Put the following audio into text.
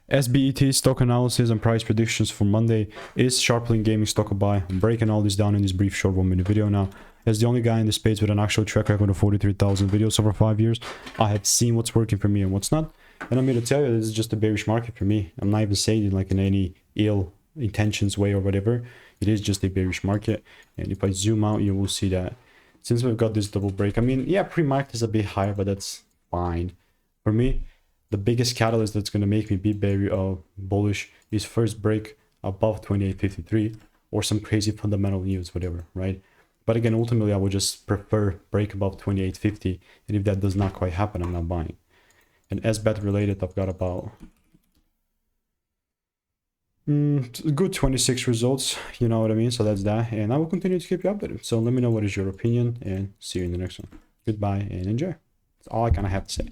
SBET stock analysis and price predictions for Monday. Is Sharplink gaming stock a buy? I'm breaking all this down in this brief short 1-minute video now. As the only guy in the space with an actual track record of 43,000 videos over 5 years, I have seen what's working for me and what's not. And I'm here to tell you this is just a bearish market for me. I'm not even saying it like in any ill intentions way or whatever. It is just a bearish market. And if I zoom out, you will see that since we've got this double break, I mean, yeah, pre-market is a bit higher, but that's fine. For me, the biggest catalyst that's going to make me be bullish is first break above 28.53 or some crazy fundamental news, whatever, right? But again, ultimately, I would just prefer break above 28.50. And if that does not quite happen, I'm not buying. And SBET related, I've got about good 26 results, you know what I mean? So that's that. And I will continue to keep you updated. So let me know what is your opinion and see you in the next one. Goodbye and enjoy. That's all I kind of have to say.